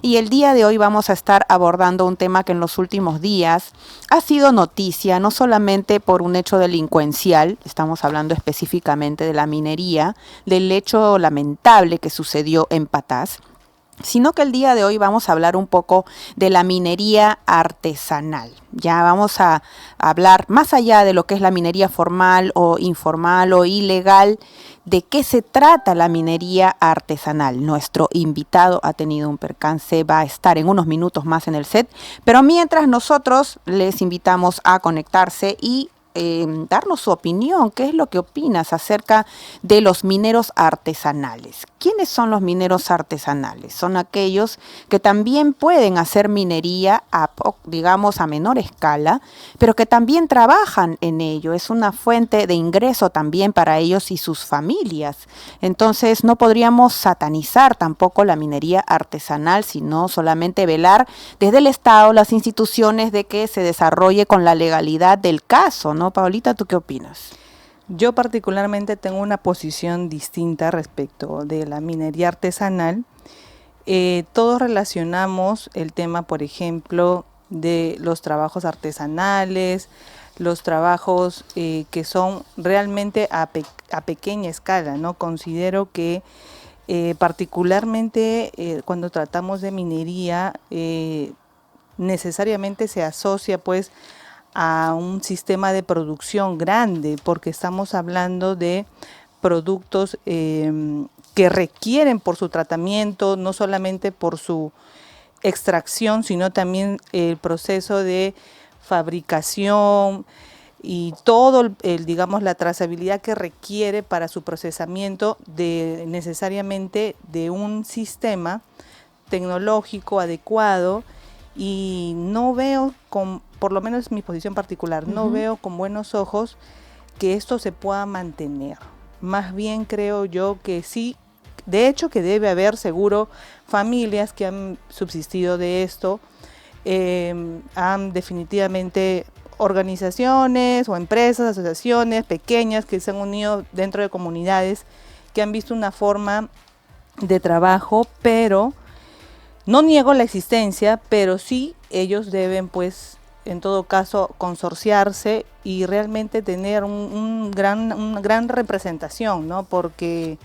y el día de hoy vamos a estar abordando un tema que en los últimos días ha sido noticia, no solamente por un hecho delincuencial, estamos hablando específicamente de la minería, del hecho lamentable que sucedió en Patás, sino que el día de hoy vamos a hablar un poco de la minería artesanal. Ya vamos a hablar más allá de lo que es la minería formal o informal o ilegal, de qué se trata la minería artesanal. Nuestro invitado ha tenido un percance, va a estar en unos minutos más en el set, pero mientras nosotros les invitamos a conectarse y darnos su opinión, qué es lo que opinas acerca de los mineros artesanales. ¿Quiénes son los mineros artesanales? Son aquellos que también pueden hacer minería digamos a menor escala, pero que también trabajan en ello. Es una fuente de ingreso también para ellos y sus familias. Entonces no podríamos satanizar tampoco la minería artesanal, sino solamente velar desde el Estado, las instituciones, de que se desarrolle con la legalidad del caso, ¿no? Paulita, ¿tú qué opinas? Yo particularmente tengo una posición distinta respecto de la minería artesanal. Todos relacionamos el tema, por ejemplo, de los trabajos artesanales, los trabajos que son realmente a pequeña escala, ¿no? Considero que particularmente cuando tratamos de minería, necesariamente se asocia pues a un sistema de producción grande, porque estamos hablando de productos que requieren por su tratamiento, no solamente por su extracción, sino también el proceso de fabricación y todo digamos la trazabilidad que requiere para su procesamiento necesariamente de un sistema tecnológico adecuado. Y no veo, por lo menos mi posición particular, no veo con buenos ojos que esto se pueda mantener. Más bien creo yo que sí, de hecho que debe haber seguro familias que han subsistido de esto, han definitivamente organizaciones o empresas, asociaciones pequeñas que se han unido dentro de comunidades que han visto una forma de trabajo, pero no niego la existencia, pero sí ellos deben, pues, en todo caso, consorciarse y realmente tener una gran representación, ¿no? Porque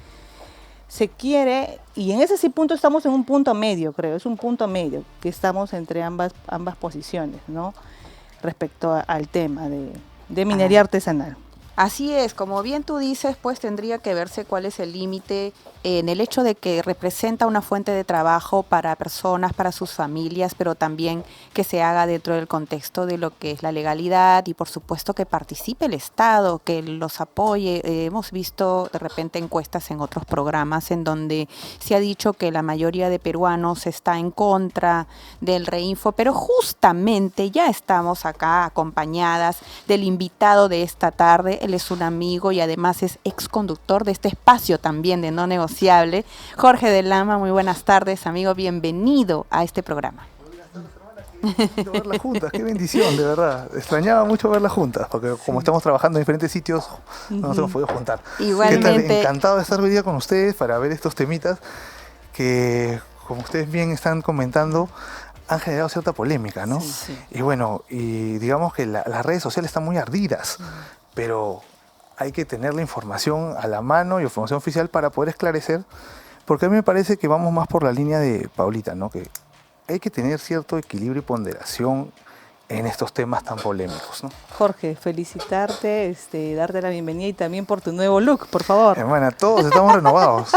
se quiere, y en ese sí punto estamos en un punto medio, creo, es un punto medio, que estamos entre ambas posiciones, ¿no? Respecto al tema de minería artesanal. Así es, como bien tú dices, pues tendría que verse cuál es el límite en el hecho de que representa una fuente de trabajo para personas, para sus familias, pero también que se haga dentro del contexto de lo que es la legalidad y por supuesto que participe el Estado, que los apoye. Hemos visto de repente encuestas en otros programas en donde se ha dicho que la mayoría de peruanos está en contra del Reinfo, pero justamente ya estamos acá acompañadas del invitado de esta tarde. Él es un amigo y además es exconductor de este espacio también de No Negociable. Jorge de Lama, muy buenas tardes, amigo, bienvenido a este programa. Qué lindo verlas juntas, qué bendición, de verdad. Extrañaba mucho verlas juntas, porque como estamos trabajando en diferentes sitios, no nos hemos podido juntar. Igualmente. ¿Qué tal? Encantado de estar hoy día con ustedes para ver estos temitas que, como ustedes bien están comentando, han generado cierta polémica, ¿no? Sí. Y bueno, y digamos que las redes sociales están muy ardidas, pero hay que tener la información a la mano y información oficial para poder esclarecer, porque a mí me parece que vamos más por la línea de Paulita, ¿no? Que hay que tener cierto equilibrio y ponderación en estos temas tan polémicos, ¿no? Jorge, felicitarte, darte la bienvenida y también por tu nuevo look, por favor. Hermana, todos estamos renovados.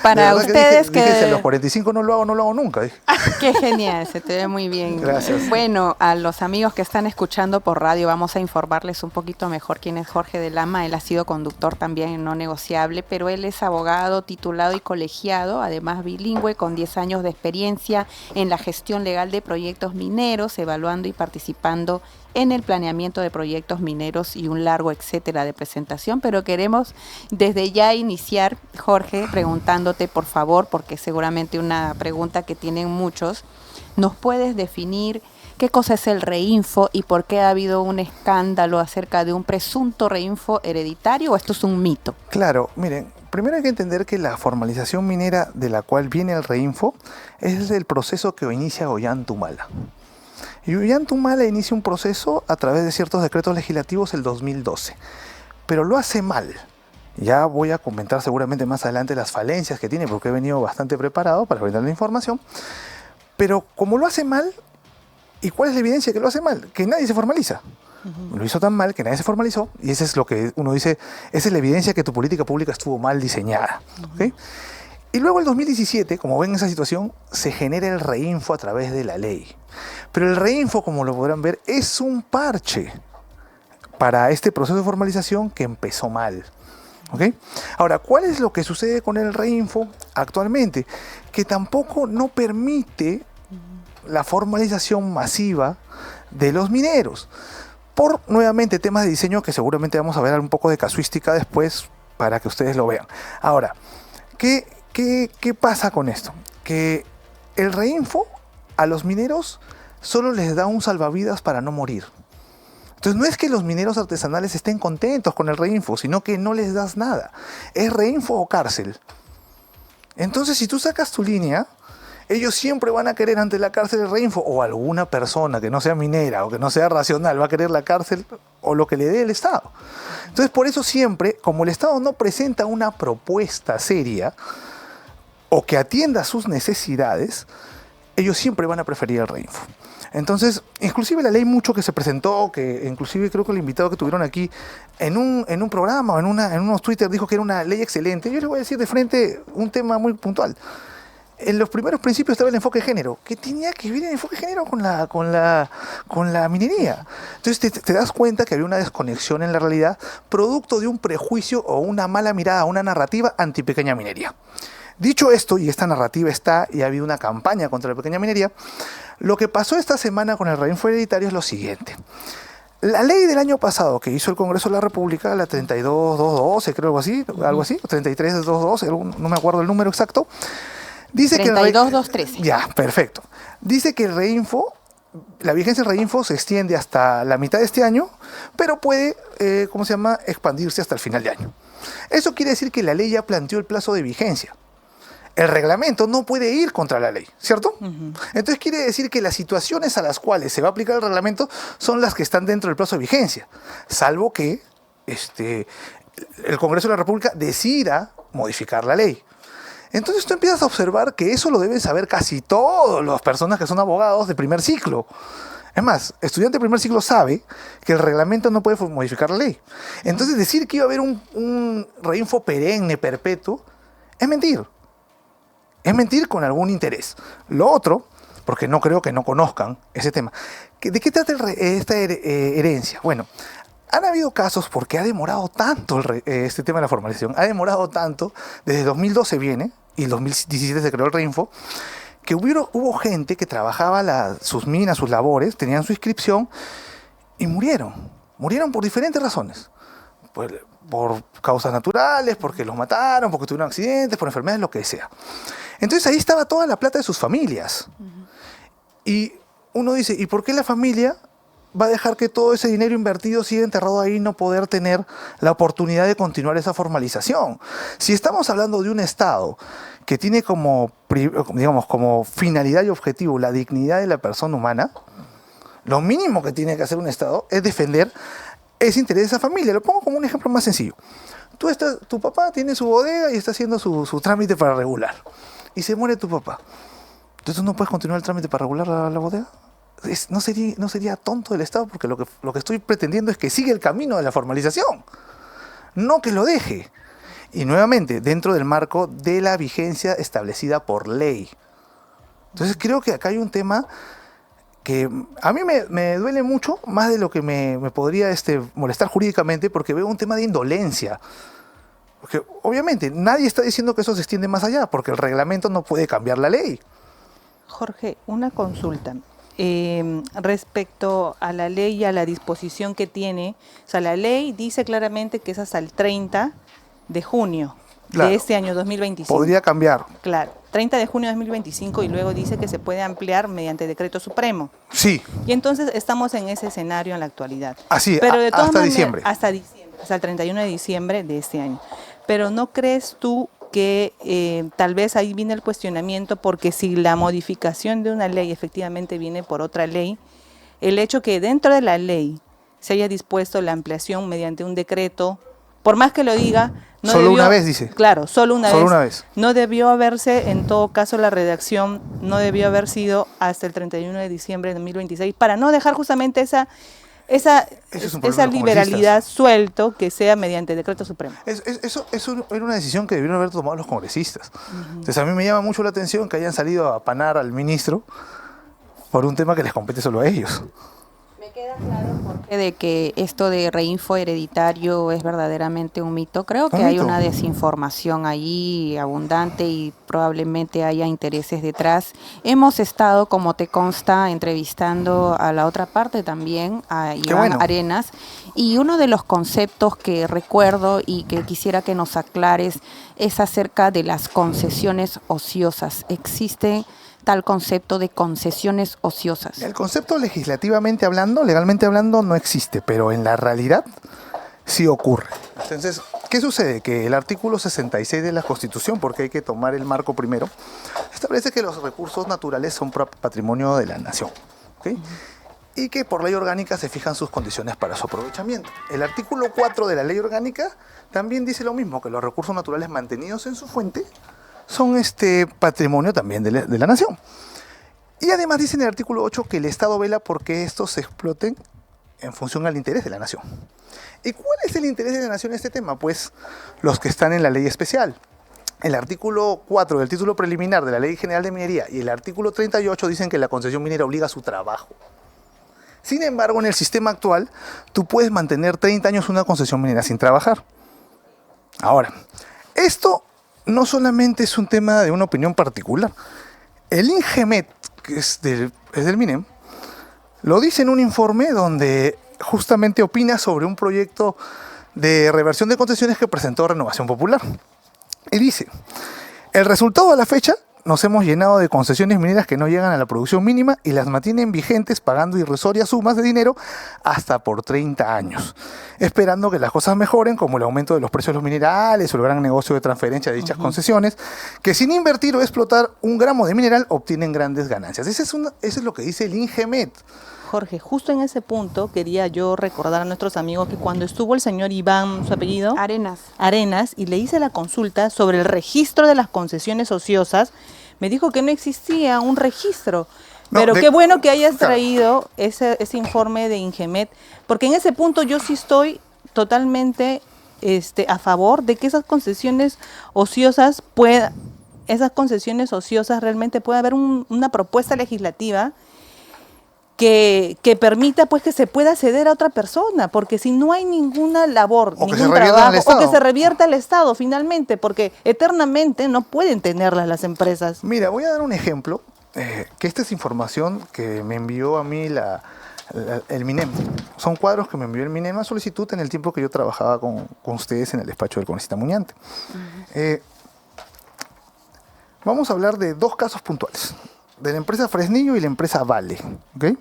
Para ustedes que... Dije, a los 45 no lo hago nunca. Dije. Qué genial, se te ve muy bien. Gracias. Bueno, a los amigos que están escuchando por radio, vamos a informarles un poquito mejor quién es Jorge de Lama. Él ha sido conductor también en No Negociable, pero él es abogado titulado y colegiado, además bilingüe, con 10 años de experiencia en la gestión legal de proyectos mineros, evaluando y participando en el planeamiento de proyectos mineros y un largo etcétera de presentación, pero queremos desde ya iniciar, Jorge, preguntándote por favor, porque seguramente una pregunta que tienen muchos, ¿nos puedes definir qué cosa es el Reinfo y por qué ha habido un escándalo acerca de un presunto Reinfo hereditario o esto es un mito? Claro, miren, primero hay que entender que la formalización minera de la cual viene el Reinfo es el proceso que inicia Ollanta-Humala. Y Ollanta-Humala inicia un proceso a través de ciertos decretos legislativos el 2012, pero lo hace mal. Ya voy a comentar seguramente más adelante las falencias que tiene, porque he venido bastante preparado para brindar la información. Pero como lo hace mal, ¿y cuál es la evidencia que lo hace mal? Que nadie se formaliza. Lo hizo tan mal que nadie se formalizó, y eso es lo que uno dice, esa es la evidencia que tu política pública estuvo mal diseñada. ¿Okay? Y luego el 2017, como ven esa situación, se genera el Reinfo a través de la ley. Pero el Reinfo, como lo podrán ver, es un parche para este proceso de formalización que empezó mal. ¿Okay? Ahora, ¿cuál es lo que sucede con el Reinfo actualmente? Que tampoco no permite la formalización masiva de los mineros. Por, nuevamente, temas de diseño que seguramente vamos a ver un poco de casuística después para que ustedes lo vean. Ahora, ¿qué pasa con esto? Que el Reinfo a los mineros solo les da un salvavidas para no morir. Entonces no es que los mineros artesanales estén contentos con el Reinfo, sino que no les das nada. Es Reinfo o cárcel. Entonces si tú sacas tu línea, ellos siempre van a querer ante la cárcel el Reinfo, o alguna persona que no sea minera o que no sea racional va a querer la cárcel o lo que le dé el Estado. Entonces por eso siempre, como el Estado no presenta una propuesta seria o que atienda sus necesidades, ellos siempre van a preferir el Reinfo. Entonces, inclusive la ley mucho que se presentó, que inclusive creo que el invitado que tuvieron aquí en un programa o en unos Twitter dijo que era una ley excelente, yo les voy a decir de frente un tema muy puntual. En los primeros principios estaba el enfoque de género. ¿Qué tenía que ver el enfoque de género con la minería? Entonces te das cuenta que había una desconexión en la realidad producto de un prejuicio o una mala mirada, una narrativa anti-pequeña minería. Dicho esto, y esta narrativa está, y ha habido una campaña contra la pequeña minería, lo que pasó esta semana con el Reinfo hereditario es lo siguiente. La ley del año pasado que hizo el Congreso de la República, la 32212, creo algo así, o 33212, no me acuerdo el número exacto, dice 32213. Ya, perfecto. Dice que el Reinfo, la vigencia del Reinfo se extiende hasta la mitad de este año, pero puede, expandirse hasta el final de año. Eso quiere decir que la ley ya planteó el plazo de vigencia. El reglamento no puede ir contra la ley, ¿cierto? Entonces quiere decir que las situaciones a las cuales se va a aplicar el reglamento son las que están dentro del plazo de vigencia, salvo que el Congreso de la República decida modificar la ley. Entonces tú empiezas a observar que eso lo deben saber casi todas las personas que son abogados de primer ciclo. Es más, estudiante de primer ciclo sabe que el reglamento no puede modificar la ley. Entonces decir que iba a haber un Reinfo perenne, perpetuo, es mentir. Es mentir con algún interés. Lo otro, porque no creo que no conozcan ese tema, ¿de qué trata esta herencia? Bueno, han habido casos porque ha demorado tanto este tema de la formalización, ha demorado tanto, desde 2012 viene, y en 2017 se creó el Reinfo, que hubo gente que trabajaba sus minas, sus labores, tenían su inscripción y murieron. Murieron por diferentes razones. Por causas naturales, porque los mataron, porque tuvieron accidentes, por enfermedades, lo que sea. Entonces ahí estaba toda la plata de sus familias. Y uno dice, ¿y por qué la familia va a dejar que todo ese dinero invertido siga enterrado ahí y no poder tener la oportunidad de continuar esa formalización? Si estamos hablando de un Estado que tiene como finalidad y objetivo la dignidad de la persona humana, lo mínimo que tiene que hacer un Estado es defender ese interés de esa familia. Lo pongo como un ejemplo más sencillo. Tu papá tiene su bodega y está haciendo su trámite para regular. Y se muere tu papá. Entonces tú no puedes continuar el trámite para regular la bodega. No sería tonto del Estado, porque lo que estoy pretendiendo es que siga el camino de la formalización, no que lo deje. Y nuevamente, dentro del marco de la vigencia establecida por ley. Entonces creo que acá hay un tema que a mí me duele mucho, más de lo que me podría molestar jurídicamente, porque veo un tema de indolencia. Porque obviamente nadie está diciendo que eso se extiende más allá, porque el reglamento no puede cambiar la ley. Jorge, una consulta. Respecto a la ley y a la disposición que tiene, o sea, la ley dice claramente que es hasta el 30 de junio de este año 2025. Podría cambiar. Claro, 30 de junio de 2025, y luego dice que se puede ampliar mediante decreto supremo. Sí. Y entonces estamos en ese escenario en la actualidad. Así, pero de todas hasta maneras, diciembre. Hasta el 31 de diciembre de este año. Pero ¿no crees tú que tal vez ahí viene el cuestionamiento? Porque si la modificación de una ley efectivamente viene por otra ley, el hecho que dentro de la ley se haya dispuesto la ampliación mediante un decreto, por más que lo diga, no Solo debió, una vez, dice. Claro, solo una vez. No debió haberse, en todo caso, la redacción no debió haber sido hasta el 31 de diciembre de 2026, para no dejar justamente esa liberalidad suelto, que sea mediante decreto supremo. Eso era una decisión que debieron haber tomado los congresistas. Entonces a mí me llama mucho la atención que hayan salido a apanar al ministro por un tema que les compete solo a ellos. Me queda claro, Jorge, de que esto de reinfo hereditario es verdaderamente un mito. Creo que hay una desinformación ahí abundante y probablemente haya intereses detrás. Hemos estado, como te consta, entrevistando a la otra parte también, a Iván Arenas, y uno de los conceptos que recuerdo y que quisiera que nos aclares es acerca de las concesiones ociosas. ¿Existe tal concepto de concesiones ociosas? El concepto legislativamente hablando, legalmente hablando, no existe, pero en la realidad sí ocurre. Entonces, ¿qué sucede? Que el artículo 66 de la Constitución, porque hay que tomar el marco primero, establece que los recursos naturales son patrimonio de la nación, ¿okay? Y que por ley orgánica se fijan sus condiciones para su aprovechamiento. El artículo 4 de la ley orgánica también dice lo mismo, que los recursos naturales mantenidos en su fuente son patrimonio también de la nación. Y además dice en el artículo 8 que el Estado vela porque estos se exploten en función al interés de la nación. ¿Y cuál es el interés de la nación en este tema? Pues los que están en la ley especial. El artículo 4 del título preliminar de la Ley General de Minería y el artículo 38 dicen que la concesión minera obliga a su trabajo. Sin embargo, en el sistema actual, tú puedes mantener 30 años una concesión minera sin trabajar. Ahora, esto no solamente es un tema de una opinión particular. El INGEMET, que es del MINEM, lo dice en un informe donde justamente opina sobre un proyecto de reversión de concesiones que presentó Renovación Popular. Y dice, el resultado a la fecha, nos hemos llenado de concesiones mineras que no llegan a la producción mínima y las mantienen vigentes pagando irrisorias sumas de dinero hasta por 30 años, esperando que las cosas mejoren, como el aumento de los precios de los minerales o el gran negocio de transferencia de dichas concesiones, que sin invertir o explotar un gramo de mineral obtienen grandes ganancias. Eso es lo que dice el INGEMET. Jorge, justo en ese punto quería yo recordar a nuestros amigos que cuando estuvo el señor Iván, ¿su apellido? Arenas, y le hice la consulta sobre el registro de las concesiones ociosas, me dijo que no existía un registro. Pero qué bueno que hayas traído ese informe de INGEMET, porque en ese punto yo sí estoy totalmente a favor de que esas concesiones ociosas realmente pueda haber una propuesta legislativa que permita pues que se pueda ceder a otra persona, porque si no hay ninguna labor, ningún trabajo, o que se revierta al Estado finalmente, porque eternamente no pueden tenerlas las empresas. Mira, voy a dar un ejemplo, que esta es información que me envió a mí el MINEM. Son cuadros que me envió el MINEM a solicitud en el tiempo que yo trabajaba con ustedes en el despacho del congresista Muñante. Vamos a hablar de dos casos puntuales, de la empresa Fresnillo y la empresa Vale, ¿okay?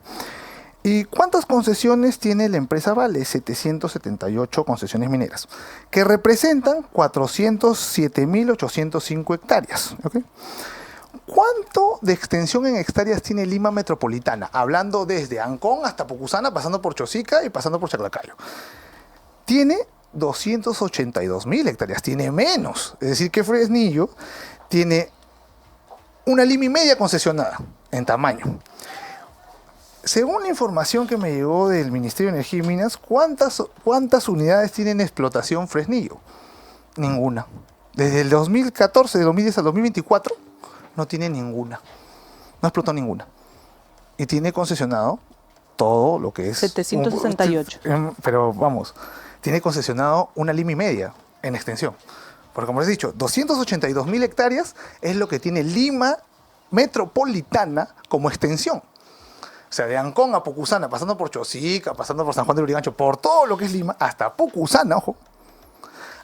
¿Y cuántas concesiones tiene la empresa Vale? 778 concesiones mineras, que representan 407.805 hectáreas, ¿okay? ¿Cuánto de extensión en hectáreas tiene Lima Metropolitana? Hablando desde Ancón hasta Pucusana, pasando por Chosica y pasando por Chaclacayo. Tiene 282.000 hectáreas, tiene menos. Es decir, que Fresnillo tiene una lima y media concesionada en tamaño. Según la información que me llegó del Ministerio de Energía y Minas, ¿cuántas unidades tiene en explotación Fresnillo? Ninguna. Desde el 2014, de 2010 al 2024, no tiene ninguna. No explotó ninguna. Y tiene concesionado todo lo que es... 768. Pero vamos, tiene concesionado una lima y media en extensión. Porque como les he dicho, 282.000 hectáreas es lo que tiene Lima Metropolitana como extensión. O sea, de Ancón a Pucusana, pasando por Chosica, pasando por San Juan de Lurigancho, por todo lo que es Lima, hasta Pucusana, ojo,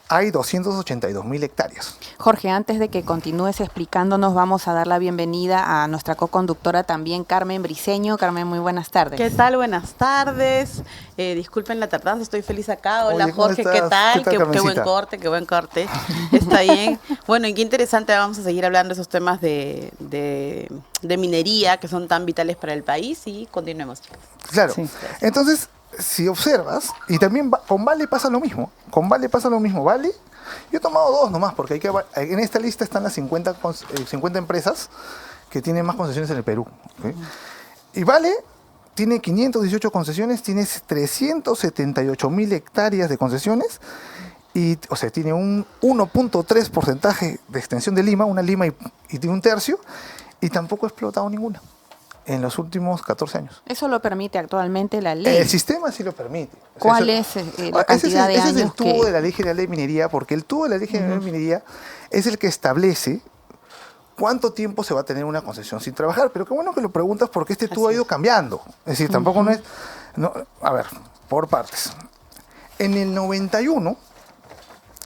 hay 282.000 hectáreas. Jorge, antes de que continúes explicándonos, vamos a dar la bienvenida a nuestra co-conductora también, Carmen Briceño. Carmen, muy buenas tardes. ¿Qué tal? Buenas tardes. Disculpen la tardanza, estoy feliz acá. Hola, Oye, ¿cómo Jorge, estás? ¿qué tal? Qué buen Carmencita? corte, qué buen corte. Está bien. Bueno, y qué interesante, vamos a seguir hablando de esos temas de minería que son tan vitales para el país y continuemos, chicos. Claro. Sí. Entonces, si observas, y también con Vale pasa lo mismo. Con Vale pasa lo mismo. Vale, yo he tomado dos nomás, porque en esta lista están las 50 empresas que tienen más concesiones en el Perú. ¿Ok? Y Vale tiene 518 concesiones, tiene 378.000 hectáreas de concesiones, y, o sea, tiene un 1.3% de extensión de Lima, una Lima y tiene un tercio, y tampoco ha explotado ninguna en los últimos 14 años. Eso lo permite actualmente la ley. El sistema sí lo permite. O sea, ¿Cuál eso- es la cantidad de ese es el años tubo que...? de la Ley General de Minería, porque el tubo de la Ley General de Minería es el que establece cuánto tiempo se va a tener una concesión sin trabajar. Pero qué bueno que lo preguntas, porque este tubo ha ido cambiando. Es decir, tampoco no es... a ver, por partes. En el 91,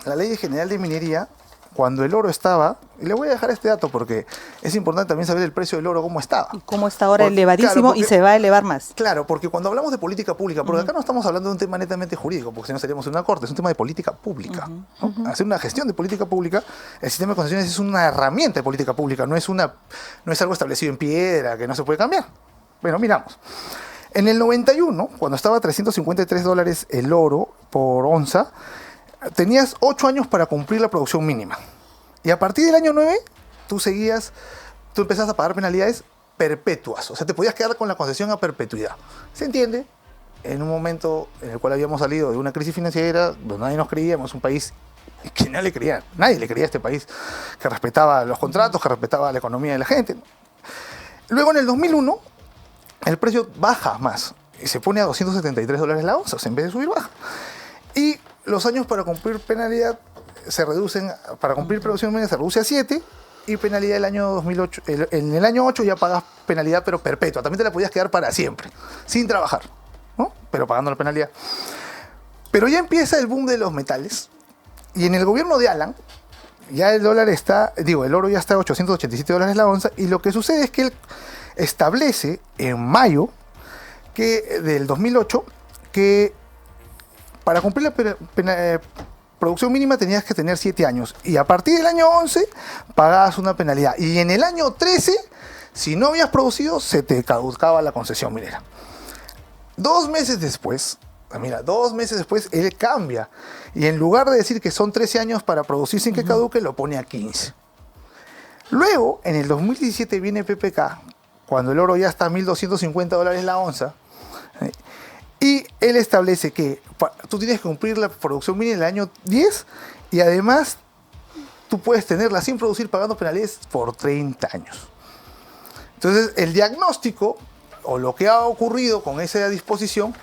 la Ley General de Minería, cuando el oro estaba... Y le voy a dejar este dato porque es importante también saber el precio del oro, cómo estaba. Cómo está ahora Porque- elevadísimo claro, y porque- se va a elevar más. Claro, porque cuando hablamos de política pública, porque acá no estamos hablando de un tema netamente jurídico, porque si no seríamos en una corte, es un tema de política pública. ¿No? Hacer una gestión de política pública, el sistema de concesiones es una herramienta de política pública, no es algo establecido en piedra que no se puede cambiar. Bueno, miramos. En el 91, cuando estaba a $353 el oro por onza, tenías 8 años para cumplir la producción mínima. Y a partir del año 9, tú empezás a pagar penalidades perpetuas. O sea, te podías quedar con la concesión a perpetuidad. ¿Se entiende? En un momento en el cual habíamos salido de una crisis financiera, donde nadie nos creíamos, un país que nadie le creía a este país, que respetaba los contratos, que respetaba la economía de la gente. Luego, en el 2001, el precio baja más y se pone a $273 la onza, o sea, en vez de subir, baja. Y los años para cumplir penalidad se reducen, para cumplir producción media se reduce a 7, y penalidad del año 2008. En el año 8 ya pagas penalidad, pero perpetua. También te la podías quedar para siempre, sin trabajar, ¿no? Pero pagando la penalidad. Pero ya empieza el boom de los metales, y en el gobierno de Alan, ya el oro ya está a $887 la onza, y lo que sucede es que él establece en mayo del 2008 que para cumplir la producción mínima tenías que tener 7 años, y a partir del año 11 pagabas una penalidad, y en el año 13, si no habías producido, se te caducaba la concesión minera. 2 meses después, él cambia, y en lugar de decir que son 13 años para producir sin que caduque, lo pone a 15. Luego, en el 2017 viene PPK, cuando el oro ya está a $1.250 la onza, y él establece que tú tienes que cumplir la producción mínima en el año 10, y además tú puedes tenerla sin producir pagando penalidades por 30 años. Entonces, el diagnóstico, o lo que ha ocurrido con esa disposición,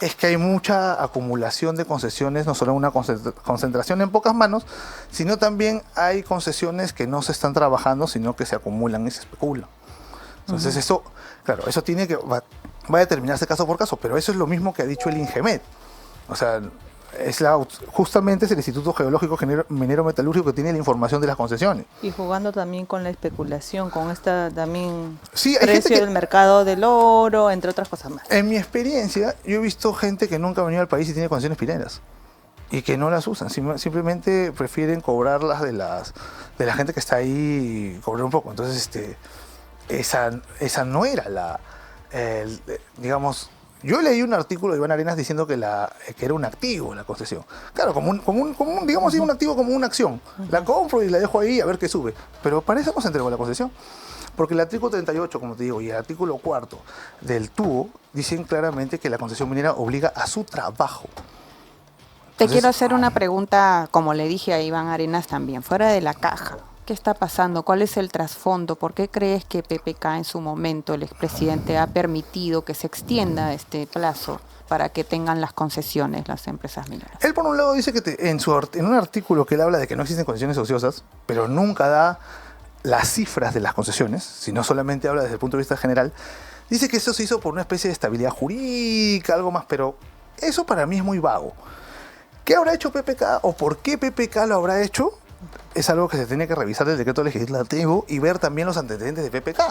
es que hay mucha acumulación de concesiones, no solo una concentración en pocas manos, sino también hay concesiones que no se están trabajando, sino que se acumulan y se especulan. Entonces, eso tiene que... Va a determinarse caso por caso, pero eso es lo mismo que ha dicho el INGEMET. O sea, justamente es el Instituto Geológico Minero Metalúrgico que tiene la información de las concesiones. Y jugando también con la especulación, con esta también Sí, hay gente precio del mercado del oro, entre otras cosas más. En mi experiencia, yo he visto gente que nunca ha venido al país y tiene concesiones mineras y que no las usan, simplemente prefieren cobrarlas de la gente que está ahí, cobrar un poco. Entonces, esa no era digamos, yo leí un artículo de Iván Arenas diciendo que era un activo la concesión. Claro, digamos así, un activo como una acción. La compro y la dejo ahí a ver qué sube. Pero para eso no se entregó la concesión. Porque el artículo 38, como te digo, y el artículo 4 del TUO dicen claramente que la concesión minera obliga a su trabajo. Te quiero hacer una pregunta, como le dije a Iván Arenas también, fuera de la caja. ¿Qué está pasando? ¿Cuál es el trasfondo? ¿Por qué crees que PPK en su momento, el expresidente, ha permitido que se extienda este plazo para que tengan las concesiones las empresas mineras? Él, por un lado, dice que en un artículo que él habla de que no existen concesiones ociosas, pero nunca da las cifras de las concesiones, sino solamente habla desde el punto de vista general, dice que eso se hizo por una especie de estabilidad jurídica, algo más, pero eso para mí es muy vago. ¿Qué habrá hecho PPK o por qué PPK lo habrá hecho? Es algo que se tiene que revisar del decreto legislativo y ver también los antecedentes de PPK.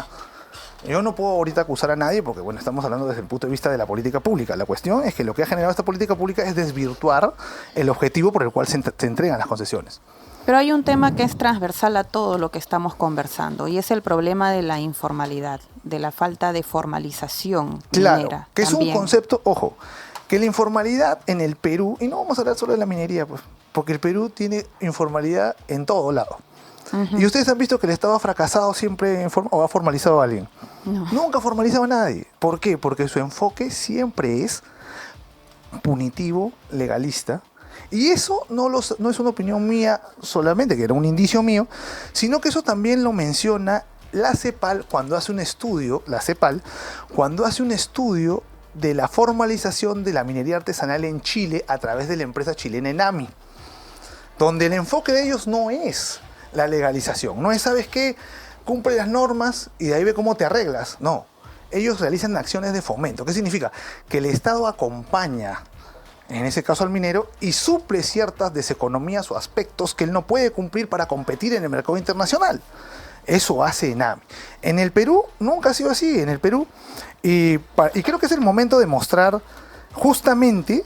Yo no puedo ahorita acusar a nadie porque, bueno, estamos hablando desde el punto de vista de la política pública. La cuestión es que lo que ha generado esta política pública es desvirtuar el objetivo por el cual se entregan las concesiones. Pero hay un tema que es transversal a todo lo que estamos conversando y es el problema de la informalidad, de la falta de formalización Claro, minera. que también. es un concepto, ojo, que la informalidad en el Perú, y no vamos a hablar solo de la minería, pues, porque el Perú tiene informalidad en todo lado. Y ustedes han visto que el Estado ha fracasado siempre o ha formalizado a alguien. No. Nunca ha formalizado a nadie. ¿Por qué? Porque su enfoque siempre es punitivo, legalista. Y eso no es una opinión mía solamente, que era un indicio mío, sino que eso también lo menciona la CEPAL cuando hace un estudio, cuando hace un estudio de la formalización de la minería artesanal en Chile a través de la empresa chilena Enami, donde el enfoque de ellos no es la legalización, no es, ¿sabes qué? Cumple las normas y de ahí ve cómo te arreglas. No, ellos realizan acciones de fomento. ¿Qué significa? Que el Estado acompaña, en ese caso al minero, y suple ciertas deseconomías o aspectos que él no puede cumplir para competir en el mercado internacional. Eso hace Enami. En el Perú nunca ha sido así. En el Perú, y creo que es el momento de mostrar justamente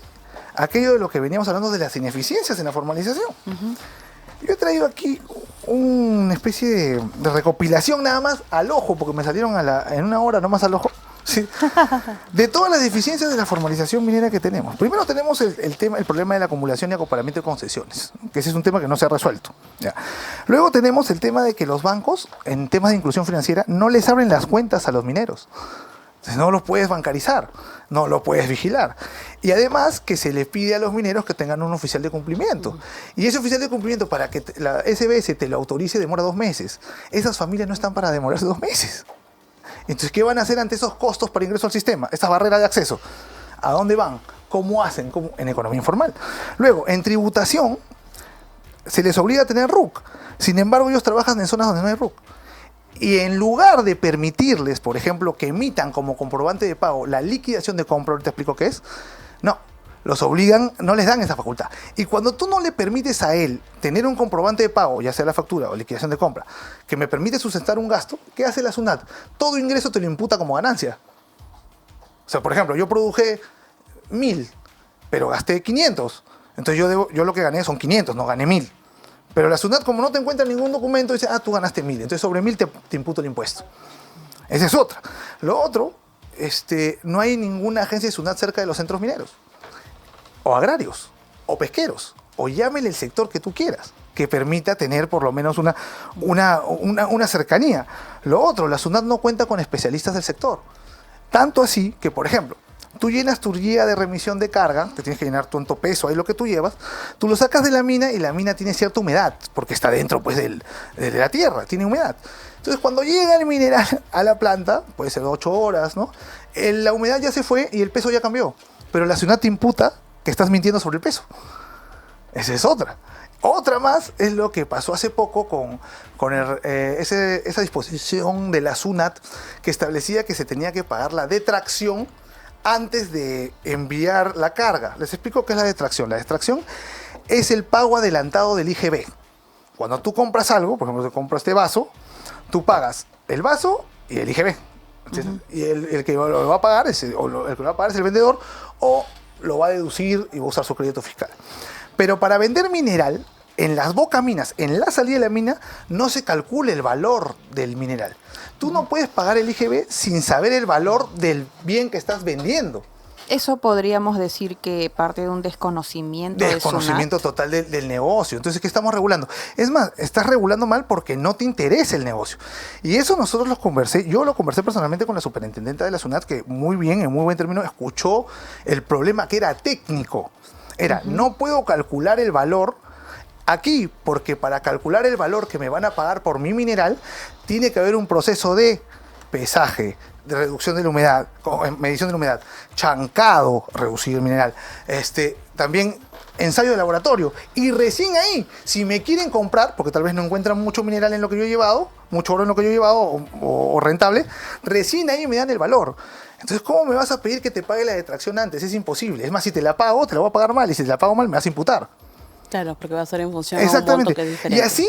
aquello de lo que veníamos hablando de las ineficiencias en la formalización. Yo he traído aquí una especie de recopilación nada más al ojo, porque me salieron en una hora nomás al ojo, ¿sí? De todas las deficiencias de la formalización minera que tenemos. Primero tenemos el problema de la acumulación y acoplamiento de concesiones, que ese es un tema que no se ha resuelto. ¿Ya? Luego tenemos el tema de que los bancos, en temas de inclusión financiera, no les abren las cuentas a los mineros. Entonces no los puedes bancarizar, no los puedes vigilar. Y además que se les pide a los mineros que tengan un oficial de cumplimiento. Y ese oficial de cumplimiento, para que la SBS te lo autorice, demora 2 meses. Esas familias no están para demorarse 2 meses. Entonces, ¿qué van a hacer ante esos costos para ingreso al sistema? Estas barreras de acceso. ¿A dónde van? ¿Cómo hacen? En economía informal. Luego, en tributación, se les obliga a tener RUC. Sin embargo, ellos trabajan en zonas donde no hay RUC. Y en lugar de permitirles, por ejemplo, que emitan como comprobante de pago la liquidación de compra, ahorita explico qué es, no, los obligan, no les dan esa facultad. Y cuando tú no le permites a él tener un comprobante de pago, ya sea la factura o liquidación de compra, que me permite sustentar un gasto, ¿qué hace la SUNAT? Todo ingreso te lo imputa como ganancia. O sea, por ejemplo, yo produje 1.000, pero gasté 500. Entonces yo lo que gané son 500, no gané 1.000. Pero la SUNAT, como no te encuentra ningún documento, dice, tú ganaste 1.000. Entonces sobre 1.000 te imputo el impuesto. Esa es otra. Lo otro, no hay ninguna agencia de SUNAT cerca de los centros mineros. O agrarios, o pesqueros, o llámele el sector que tú quieras, que permita tener por lo menos una cercanía. Lo otro, la SUNAT no cuenta con especialistas del sector. Tanto así que, por ejemplo, tú llenas tu guía de remisión de carga, te tienes que llenar tu peso, ahí lo que tú llevas, tú lo sacas de la mina y la mina tiene cierta humedad, porque está dentro pues, de la tierra, tiene humedad. Entonces cuando llega el mineral a la planta, puede ser 8 horas, ¿no? La humedad ya se fue y el peso ya cambió, pero la SUNAT te imputa que estás mintiendo sobre el peso. Esa es otra. Otra más es lo que pasó hace poco con esa disposición de la SUNAT que establecía que se tenía que pagar la detracción antes de enviar la carga. Les explico qué es la detracción. La detracción es el pago adelantado del IGB. Cuando tú compras algo, por ejemplo, te compras este vaso, tú pagas el vaso y el IGB. Y el que lo va a pagar el que lo va a pagar es el vendedor, o lo va a deducir y va a usar su crédito fiscal. Pero para vender mineral, en las bocaminas, en la salida de la mina, no se calcula el valor del mineral. Tú no puedes pagar el IGB sin saber el valor del bien que estás vendiendo. Eso podríamos decir que parte de un desconocimiento de Desconocimiento SUNAT. total del negocio. Entonces, ¿qué estamos regulando? Es más, estás regulando mal porque no te interesa el negocio. Y eso nosotros yo lo conversé personalmente con la superintendenta de la SUNAT, que muy bien, en muy buen término, escuchó el problema que era técnico. Era, no puedo calcular el valor aquí, porque para calcular el valor que me van a pagar por mi mineral, tiene que haber un proceso de pesaje, de reducción de la humedad, medición de la humedad, chancado, reducir el mineral. También ensayo de laboratorio. Y recién ahí, si me quieren comprar, porque tal vez no encuentran mucho mineral en lo que yo he llevado, mucho oro en lo que yo he llevado o rentable, recién ahí me dan el valor. Entonces, ¿cómo me vas a pedir que te pague la detracción antes? Es imposible. Es más, si te la pago, te la voy a pagar mal. Y si te la pago mal, me vas a imputar. Claro, porque va a ser en función de un Exactamente. monto que es diferente. Y así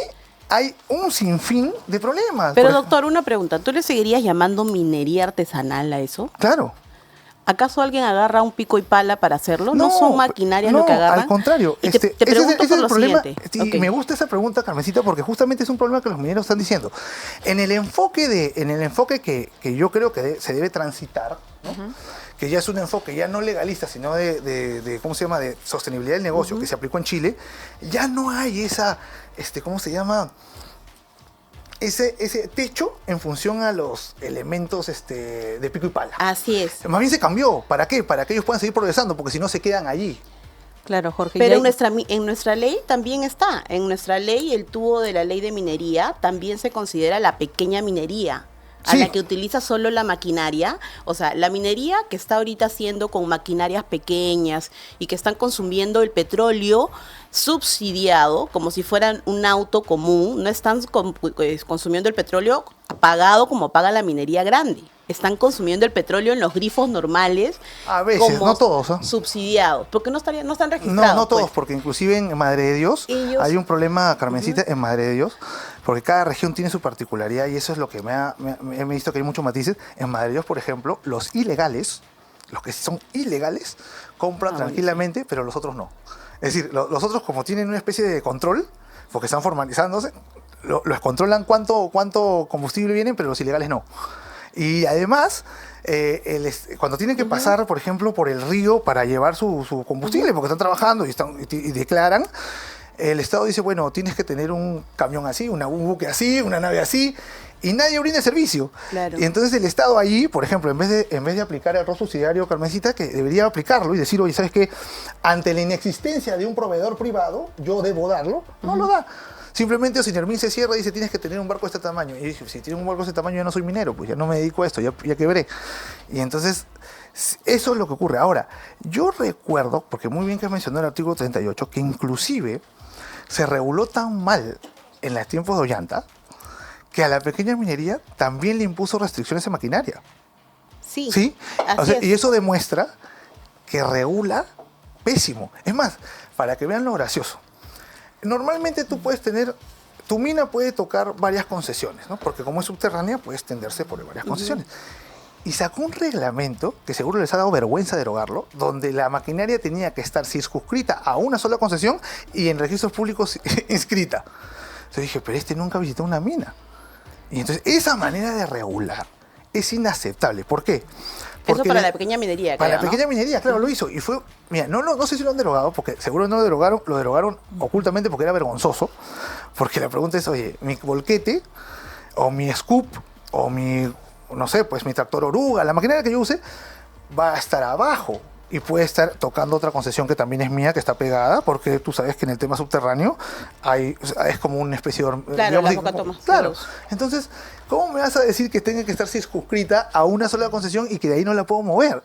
hay un sinfín de problemas. Pero, Por ejemplo, doctor, una pregunta. ¿Tú le seguirías llamando minería artesanal a eso? claro. ¿Acaso alguien agarra un pico y pala para hacerlo? ¿No son maquinarias lo que agarran? Al contrario. Y te pregunto ese por es lo el problema. siguiente. Y Ok. me gusta esa pregunta, Carmencita, porque justamente es un problema que los mineros están diciendo. En el enfoque que yo creo que se debe transitar, ¿no? Que ya es un enfoque ya no legalista, sino de ¿cómo se llama?, de sostenibilidad del negocio, que se aplicó en Chile, ya no hay esa, ¿cómo se llama?, ese techo en función a los elementos de pico y pala. Así es. Más bien se cambió. ¿Para qué? Para que ellos puedan seguir progresando, porque si no se quedan allí. Claro, Jorge. Pero ya- en nuestra ley también está. En nuestra ley, el tubo de la ley de minería también se considera la pequeña minería, a Sí. la que utiliza solo la maquinaria. O sea, la minería que está ahorita haciendo con maquinarias pequeñas y que están consumiendo el petróleo subsidiado, como si fueran un auto común, no están consumiendo el petróleo pagado como paga la minería grande. Están consumiendo el petróleo en los grifos normales. A veces, no todos, ¿ah? Subsidiados, porque no están registrados. No todos, pues. porque inclusive en Madre de Dios Ellos- hay un problema, Carmencita, en Madre de Dios, porque cada región tiene su particularidad y eso es lo que me he visto que hay muchos matices. En Madre de Dios, por ejemplo, los ilegales, los que son ilegales, compran tranquilamente, pero los otros no. Es decir, los otros, como tienen una especie de control, porque están formalizándose, los controlan cuánto combustible vienen, pero los ilegales no. Y además, cuando tienen que pasar, por ejemplo, por el río para llevar su combustible, porque están trabajando y declaran, el Estado dice, bueno, tienes que tener un camión así, un buque así, una nave así, y nadie brinda servicio. Claro. Y entonces el Estado allí, por ejemplo, en vez de aplicar el rol subsidiario, Carmencita, que debería aplicarlo y decir, oye, ¿sabes qué? Ante la inexistencia de un proveedor privado, yo debo darlo, no lo da. Simplemente Oceanermin se cierra y dice, tienes que tener un barco de este tamaño. Y dije, si tiene un barco de este tamaño ya no soy minero, pues ya no me dedico a esto, ya quebré. Y entonces, eso es lo que ocurre. Ahora, yo recuerdo, porque muy bien que mencionó el artículo 38, que inclusive se reguló tan mal en los tiempos de Ollanta, que a la pequeña minería también le impuso restricciones en maquinaria. Sí, ¿Sí? así O sea, es. y eso demuestra que regula pésimo. Es más, para que vean lo gracioso. Normalmente tú puedes tener, tu mina puede tocar varias concesiones, ¿no? Porque como es subterránea, puede extenderse por varias concesiones. Y sacó un reglamento, que seguro les ha dado vergüenza derogarlo, donde la maquinaria tenía que estar circunscrita a una sola concesión y en registros públicos inscrita. Entonces dije, pero nunca visitó una mina. Y entonces esa manera de regular es inaceptable. ¿Por qué? Eso para la pequeña minería, Para creo, la ¿no? pequeña minería, claro, lo hizo. Y fue, mira, no sé si lo han derogado, porque seguro no lo derogaron ocultamente porque era vergonzoso. Porque la pregunta es, oye, mi volquete, o mi scoop, o mi, no sé, pues mi tractor oruga, la maquinaria que yo use, va a estar abajo. Y puede estar tocando otra concesión que también es mía, que está pegada, porque tú sabes que en el tema subterráneo es como una especie de... Claro, digamos las así, bocatomas, claro. todos. Entonces, ¿cómo me vas a decir que tenga que estar circunscrita a una sola concesión y que de ahí no la puedo mover?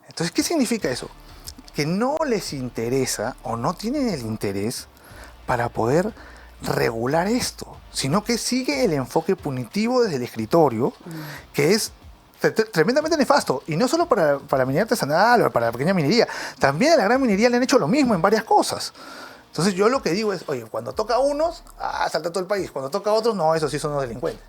Entonces, ¿qué significa eso? Que no les interesa o no tienen el interés para poder regular esto, sino que sigue el enfoque punitivo desde el escritorio, que es tremendamente nefasto, y no solo para la minería artesanal o para la pequeña minería, también a la gran minería le han hecho lo mismo en varias cosas. Entonces yo lo que digo es, oye, cuando toca a unos, salta todo el país, cuando toca a otros, no, esos sí son los delincuentes.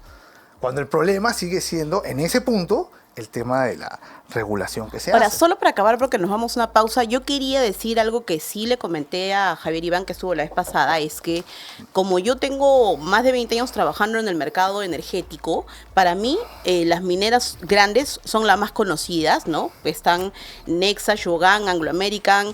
Cuando el problema sigue siendo, en ese punto, el tema de la regulación que se Ahora, hace. solo para acabar, porque nos vamos a una pausa, yo quería decir algo que sí le comenté a Javier Iván, que estuvo la vez pasada, es que como yo tengo más de 20 años trabajando en el mercado energético, para mí las mineras grandes son las más conocidas, ¿no? Están Nexa, Shogun, Anglo American,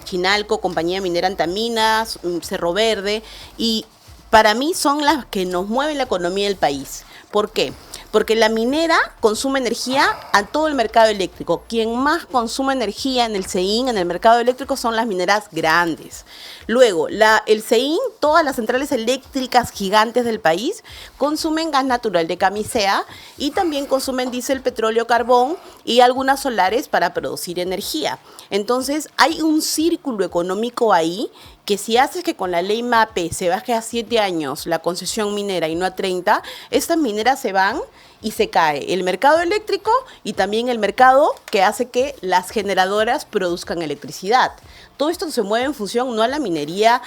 Chinalco, Compañía Minera Antaminas, Cerro Verde, y para mí son las que nos mueven la economía del país. ¿Por qué? porque la minera consume energía a todo el mercado eléctrico. Quien más consume energía en el CEIN, en el mercado eléctrico, son las mineras grandes. Luego, el CEIN, todas las centrales eléctricas gigantes del país, consumen gas natural de Camisea y también consumen diésel, petróleo, carbón y algunas solares para producir energía. Entonces, hay un círculo económico ahí que si haces que con la ley MAPE se baje a 7 años la concesión minera y no a 30, estas mineras se van y se cae el mercado eléctrico y también el mercado que hace que las generadoras produzcan electricidad. Todo esto se mueve en función no a la minería,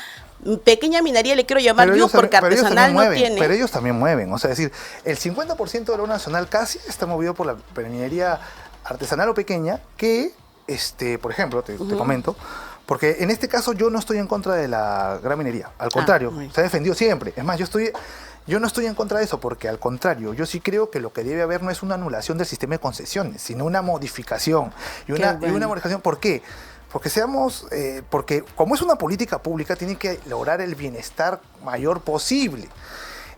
pequeña minería le quiero llamar yo porque artesanal no tiene. Pero ellos también mueven, o sea, es decir, el 50% de lo nacional casi está movido por la minería artesanal o pequeña que, por ejemplo, te comento, porque en este caso yo no estoy en contra de la gran minería, al contrario, se ha defendido siempre. Es más, yo no estoy en contra de eso, porque al contrario, yo sí creo que lo que debe haber no es una anulación del sistema de concesiones, sino una modificación. Y una modificación, ¿por qué? Porque como es una política pública, tiene que lograr el bienestar mayor posible.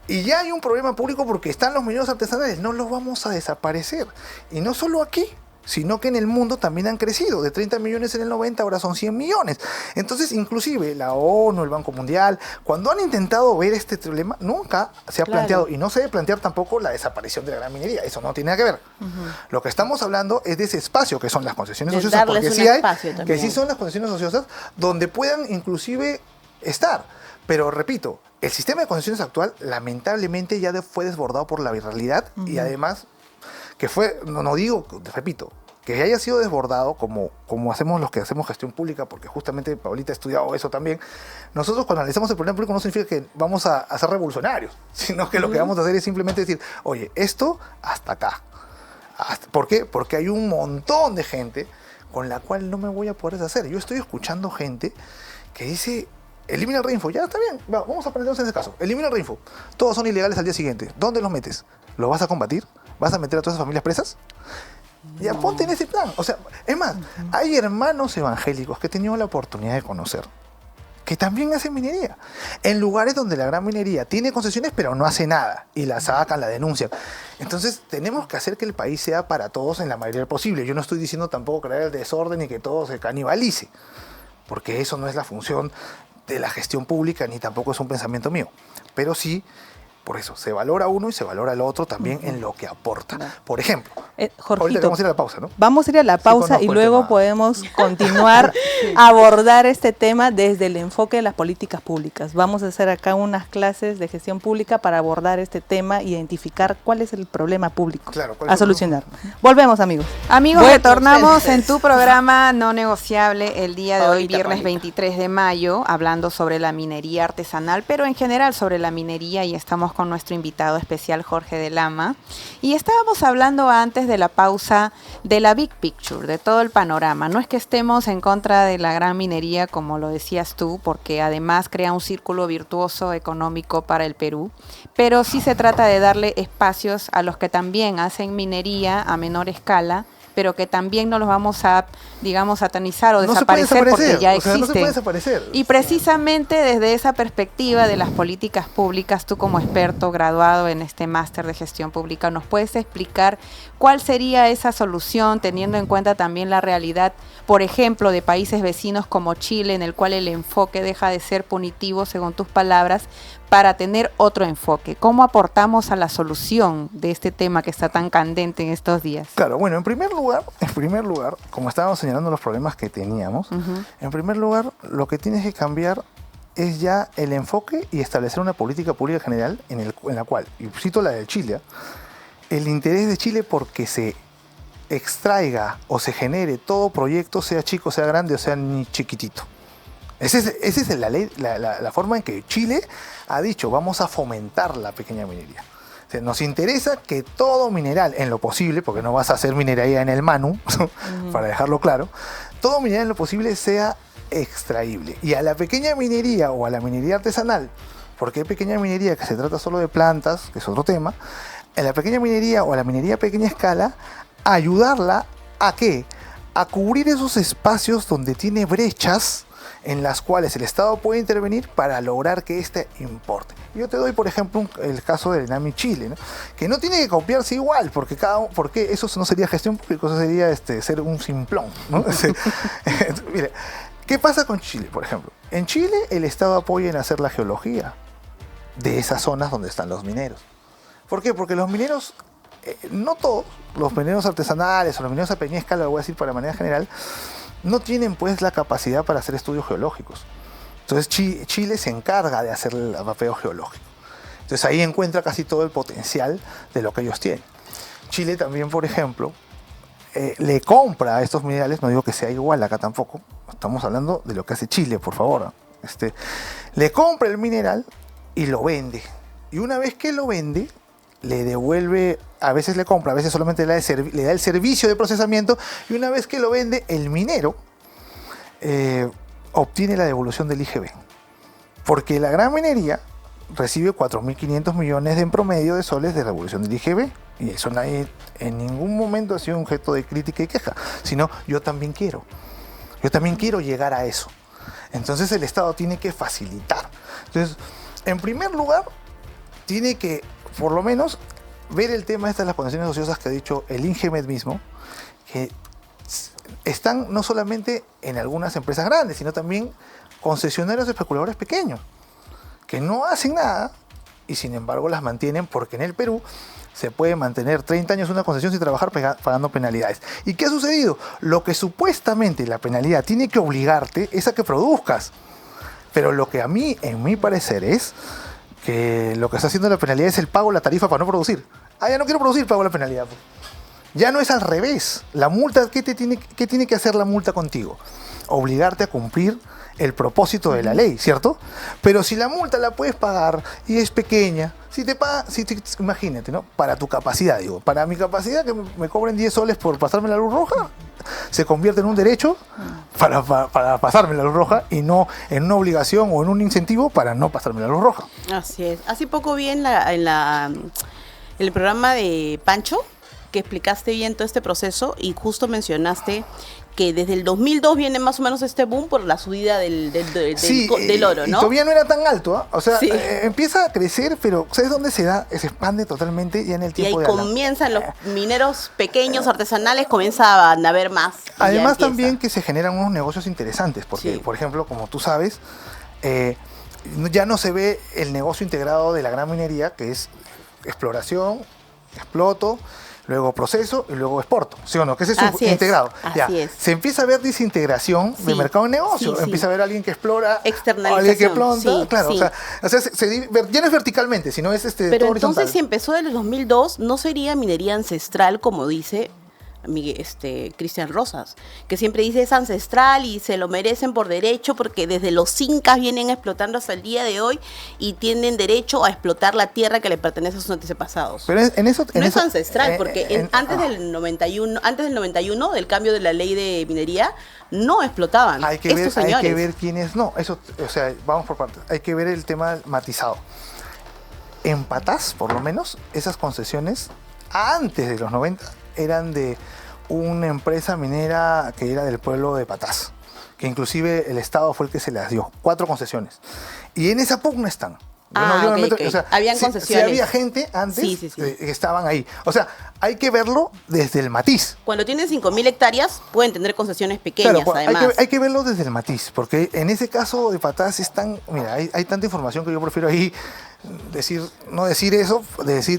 Y ya hay un problema público porque están los mineros artesanales, no los vamos a desaparecer. Y no solo aquí, sino que en el mundo también han crecido, de 30 millones en el 90, ahora son 100 millones. Entonces, inclusive la ONU, el Banco Mundial, cuando han intentado ver este problema, nunca se ha planteado, y no se debe plantear tampoco la desaparición de la gran minería, eso no tiene nada que ver. Lo que estamos hablando es de ese espacio que son las concesiones ociosas, porque sí hay, que sí son las concesiones ociosas, donde puedan inclusive estar. Pero repito, el sistema de concesiones actual lamentablemente ya fue desbordado por la viralidad y además que fue, no digo, repito, que haya sido desbordado como hacemos los que hacemos gestión pública, porque justamente Paulita ha estudiado eso también. Nosotros cuando analizamos el problema público no significa que vamos a ser revolucionarios, sino que lo que vamos a hacer es simplemente decir, oye, esto hasta acá. ¿Por qué? Porque hay un montón de gente con la cual no me voy a poder deshacer. Yo estoy escuchando gente que dice, elimina el Reinfo, ya está bien, vamos a aprendernos en ese caso, elimina el Reinfo, todos son ilegales al día siguiente, ¿dónde los metes? ¿Lo vas a combatir? ¿Vas a meter a todas esas familias presas? Ya ponte en ese plan. O sea, es más, hay hermanos evangélicos que he tenido la oportunidad de conocer que también hacen minería. En lugares donde la gran minería tiene concesiones pero no hace nada. Y la sacan, la denuncian. Entonces tenemos que hacer que el país sea para todos en la mayoría posible. Yo no estoy diciendo tampoco crear el desorden y que todo se canibalice. Porque eso no es la función de la gestión pública ni tampoco es un pensamiento mío. Pero sí, por eso, se valora uno y se valora el otro también en lo que aporta. Por ejemplo, Jorgito, vamos a ir a la pausa, ¿no? Vamos a ir a la pausa y luego podemos continuar a abordar este tema desde el enfoque de las políticas públicas. Vamos a hacer acá unas clases de gestión pública para abordar este tema, identificar cuál es el problema público a solucionar. Volvemos, amigos. Amigos, retornamos en tu programa no negociable el día de hoy, viernes 23 de mayo, hablando sobre la minería artesanal, pero en general sobre la minería, y estamos con nuestro invitado especial Jorge de Lama, y estábamos hablando antes de la pausa de la big picture, de todo el panorama. No es que estemos en contra de la gran minería, como lo decías tú, porque además crea un círculo virtuoso económico para el Perú, pero sí se trata de darle espacios a los que también hacen minería a menor escala, pero que también no los vamos a, digamos, satanizar o desaparecer porque ya existen. No se puede desaparecer. Y precisamente desde esa perspectiva de las políticas públicas, tú como experto graduado en este máster de gestión pública, ¿nos puedes explicar cuál sería esa solución, teniendo en cuenta también la realidad, por ejemplo, de países vecinos como Chile, en el cual el enfoque deja de ser punitivo, según tus palabras, para tener otro enfoque? ¿Cómo aportamos a la solución de este tema que está tan candente en estos días? Claro, bueno, en primer lugar, como estábamos señalando los problemas que teníamos, en primer lugar, lo que tienes que cambiar es ya el enfoque y establecer una política pública general en la cual, y cito la de Chile, el interés de Chile porque se extraiga o se genere todo proyecto, sea chico, sea grande o sea ni chiquitito. Esa es la ley, la forma en que Chile ha dicho, vamos a fomentar la pequeña minería. O sea, nos interesa que todo mineral, en lo posible, porque no vas a hacer minería en el Manu, para dejarlo claro, todo mineral en lo posible sea extraíble. Y a la pequeña minería o a la minería artesanal, porque hay pequeña minería que se trata solo de plantas, que es otro tema, en la pequeña minería o a la minería a pequeña escala, ayudarla a ¿qué? A cubrir esos espacios donde tiene brechas en las cuales el Estado puede intervenir para lograr que éste importe. Yo te doy, por ejemplo, el caso del ENAMI Chile, ¿no? Que no tiene que copiarse igual, porque eso no sería gestión pública, eso sería ser un simplón, ¿no? Mire, ¿qué pasa con Chile, por ejemplo? En Chile el Estado apoya en hacer la geología de esas zonas donde están los mineros. ¿Por qué? Porque los mineros, no todos, los mineros artesanales o los mineros a pequeña escala, lo voy a decir para manera general, no tienen pues la capacidad para hacer estudios geológicos. Entonces Chile se encarga de hacer el mapeo geológico. Entonces ahí encuentra casi todo el potencial de lo que ellos tienen. Chile también, por ejemplo, le compra a estos minerales, no digo que sea igual acá tampoco, estamos hablando de lo que hace Chile, por favor. Le compra el mineral y lo vende. Y una vez que lo vende, le devuelve, a veces le compra, a veces solamente le da el servicio de procesamiento, y una vez que lo vende, el minero obtiene la devolución del IGB. Porque la gran minería recibe 4.500 millones en promedio de soles de devolución del IGB. Y eso nadie en ningún momento ha sido objeto de crítica y queja, sino yo también quiero llegar a eso. Entonces el Estado tiene que facilitar. Entonces, en primer lugar, tiene que, por lo menos, ver el tema de las condiciones ociosas que ha dicho el INGEMET mismo, que están no solamente en algunas empresas grandes, sino también concesionarios especuladores pequeños, que no hacen nada y sin embargo las mantienen, porque en el Perú se puede mantener 30 años una concesión sin trabajar pagando penalidades. ¿Y qué ha sucedido? Lo que supuestamente la penalidad tiene que obligarte es a que produzcas. Pero lo que a mí, en mi parecer, es que lo que está haciendo la penalidad es el pago de la tarifa para no producir. Ah, ya no quiero producir, pago la penalidad. Ya no es al revés. La multa, ¿qué tiene que hacer la multa contigo? Obligarte a cumplir el propósito de la ley, ¿cierto? Pero si la multa la puedes pagar y es pequeña, imagínate, ¿no? Para tu capacidad, digo, para mi capacidad que me cobren 10 soles por pasarme la luz roja, se convierte en un derecho para pasarme la luz roja y no en una obligación o en un incentivo para no pasarme la luz roja. Así es. Hace poco vi en el programa de Pancho, que explicaste bien todo este proceso y justo mencionaste que desde el 2002 viene más o menos este boom por la subida del oro, ¿no? Y todavía no era tan alto, ¿eh? O sea, sí. Empieza a crecer, pero ¿sabes dónde se da? Se expande totalmente ya en el tiempo. Y ahí comienzan los mineros pequeños, artesanales, comienzan a haber más. Además también que se generan unos negocios interesantes, porque, sí, por ejemplo, como tú sabes, ya no se ve el negocio integrado de la gran minería, que es exploración, exploto, luego proceso y luego exporto, ¿sí o no? Que ese es integrado. Así es. Se empieza a ver desintegración de mercado en negocio. Sí, empieza a ver a alguien que explora, externalización, alguien que planta, sí, claro. sí. O sea ya no es verticalmente, sino es Pero todo horizontal. entonces, si empezó en el 2002, ¿no sería minería ancestral, como dice Cristian Rosas, que siempre dice es ancestral y se lo merecen por derecho porque desde los incas vienen explotando hasta el día de hoy y tienen derecho a explotar la tierra que le pertenece a sus antepasados? Pero no es ancestral, porque antes del 91, del cambio de la ley de minería, no explotaban estos señores. Hay que ver quiénes no. Eso, o sea, vamos por partes. Hay que ver el tema matizado. En Patás, por lo menos, esas concesiones antes de los 90 eran de una empresa minera que era del pueblo de Patás, que inclusive el Estado fue el que se las dio, 4 concesiones. Y en esa pugna están. Okay. O sea, habían concesiones. Si había gente antes que estaban ahí. O sea, hay que verlo desde el matiz. Cuando tienen 5.000 hectáreas, pueden tener concesiones pequeñas, claro, además. Hay que verlo desde el matiz, porque en ese caso de Patás mira, hay tanta información que yo prefiero ahí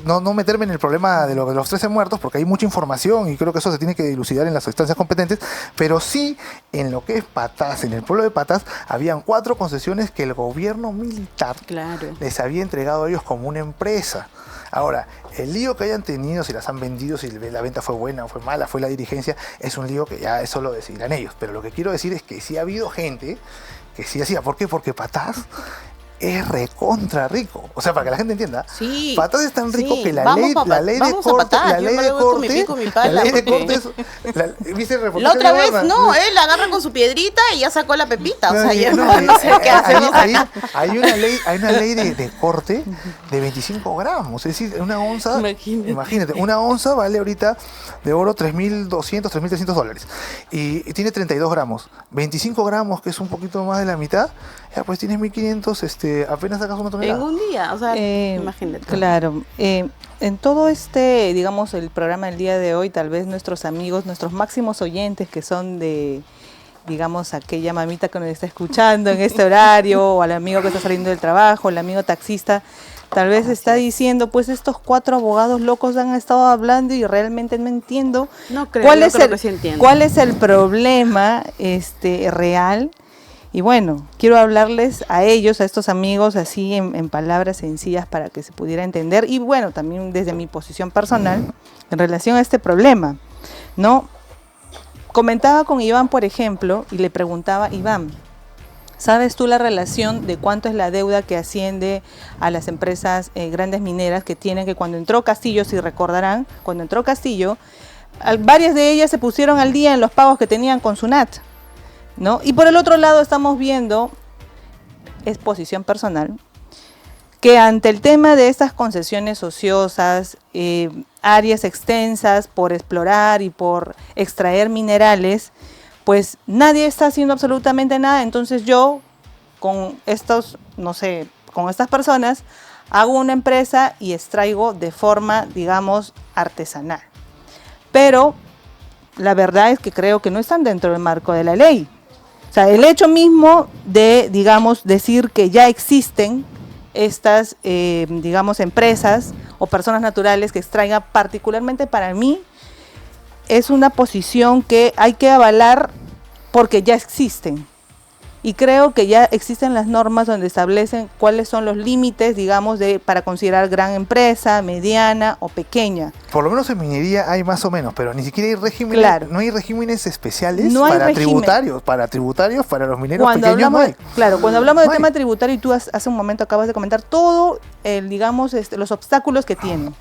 no meterme en el problema de los 13 muertos, porque hay mucha información y creo que eso se tiene que dilucidar en las instancias competentes, pero sí en lo que es Patás, en el pueblo de Patás, habían 4 concesiones que el gobierno militar les había entregado a ellos como una empresa. Ahora, el lío que hayan tenido, si las han vendido, si la venta fue buena o fue mala, fue la dirigencia, es un lío que ya eso lo decidirán ellos. Pero lo que quiero decir es que sí ha habido gente que sí hacía. ¿Por qué? Porque Patás es recontra rico. O sea, para que la gente entienda, Sí. Patas es tan rico Sí. que la Vamos ley, pa' la ley de vamos a corte, Patas. la Yo ley me de voy con mi corte, pico y mi la pala, ley de porque- corte ¿viste el reportaje La otra de vez, Warner? no, él agarra con su piedrita y ya sacó la pepita. O sea, ya No, no sé qué hacemos acá. hay una ley de corte de 25 gramos. Es decir, una onza, imagínate, una onza vale ahorita de oro $3.200, $3.300. Y tiene 32 gramos. 25 gramos, que es un poquito más de la mitad, ya pues tienes 1.500, apenas sacas una tonelada. En un día, o sea, imagínate. Claro. En todo digamos, el programa del día de hoy, tal vez nuestros amigos, nuestros máximos oyentes que son de, digamos, aquella mamita que nos está escuchando en este horario, o al amigo que está saliendo del trabajo, el amigo taxista, tal vez está diciendo, pues estos 4 abogados locos han estado hablando y realmente no entiendo No creo, cuál yo es creo el que sí entiendo. cuál es el problema real. Y bueno, quiero hablarles a ellos, a estos amigos, así en palabras sencillas para que se pudiera entender. Y bueno, también desde mi posición personal en relación a este problema, ¿no? Comentaba con Iván, por ejemplo, y le preguntaba, Iván, ¿sabes tú la relación de cuánto es la deuda que asciende a las empresas grandes mineras que tienen, que cuando entró Castillo, si recordarán, cuando entró Castillo, varias de ellas se pusieron al día en los pagos que tenían con SUNAT, ¿no? Y por el otro lado estamos viendo, es posición personal, que ante el tema de estas concesiones ociosas, áreas extensas por explorar y por extraer minerales, pues nadie está haciendo absolutamente nada. Entonces yo, con estos, no sé, con estas personas, hago una empresa y extraigo de forma, digamos, artesanal. Pero la verdad es que creo que no están dentro del marco de la ley. O sea, el hecho mismo de, digamos, decir que ya existen estas, digamos, empresas o personas naturales que extraigan, particularmente para mí, es una posición que hay que avalar porque ya existen. Y creo que ya existen las normas donde establecen cuáles son los límites, digamos, para considerar gran empresa, mediana o pequeña. Por lo menos en minería hay más o menos, pero ni siquiera hay regímenes, Claro. no hay regímenes especiales No hay para régimen. tributarios, para los mineros Cuando pequeños hablamos, no hay. claro, cuando hablamos No del hay. tema tributario, y tú hace un momento acabas de comentar todo, digamos, los obstáculos que tiene,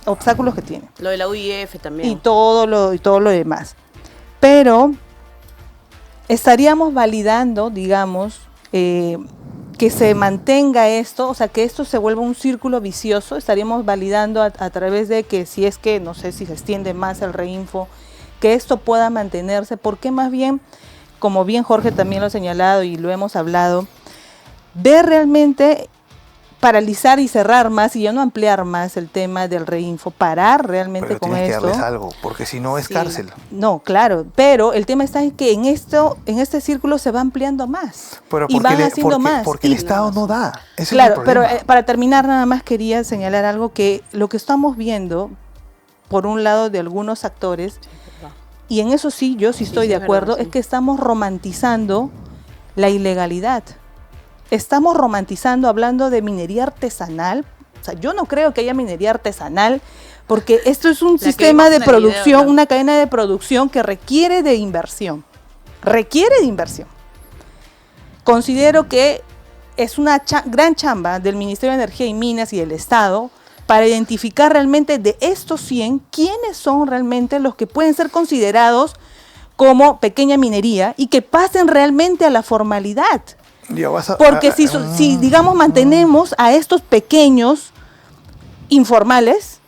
obstáculos que tiene. Lo de la UIF también. Y todo lo demás. Pero estaríamos validando, digamos, que se mantenga esto, o sea, que esto se vuelva un círculo vicioso. Estaríamos validando a través de que, si es que, no sé si se extiende más el reinfo, que esto pueda mantenerse, porque más bien, como bien Jorge también lo ha señalado y lo hemos hablado, ver realmente paralizar y cerrar más y ya no ampliar más el tema del reinfo, parar realmente Pero con tienes que esto. darles algo, porque si no es Sí. cárcel. No, claro, pero el tema está en que en este círculo se va ampliando más Pero y van haciendo porque, más. porque el Y- Estado no da. Ese claro, es el pero problema. para terminar nada más quería señalar algo, que lo que estamos viendo, por un lado de algunos actores, y en eso sí, yo sí estoy sí, de es acuerdo, verdad, sí. es que estamos romantizando la ilegalidad. Estamos romantizando, hablando de minería artesanal. O sea, yo no creo que haya minería artesanal, porque esto es un La que sistema vimos de en el video, producción, ¿no? una cadena de producción que requiere de inversión. Requiere de inversión. Considero que es una gran chamba del Ministerio de Energía y Minas y del Estado para identificar realmente de estos 100, quiénes son realmente los que pueden ser considerados como pequeña minería y que pasen realmente a la formalidad. Ya vas a- Porque si digamos, mantenemos a estos pequeños informales,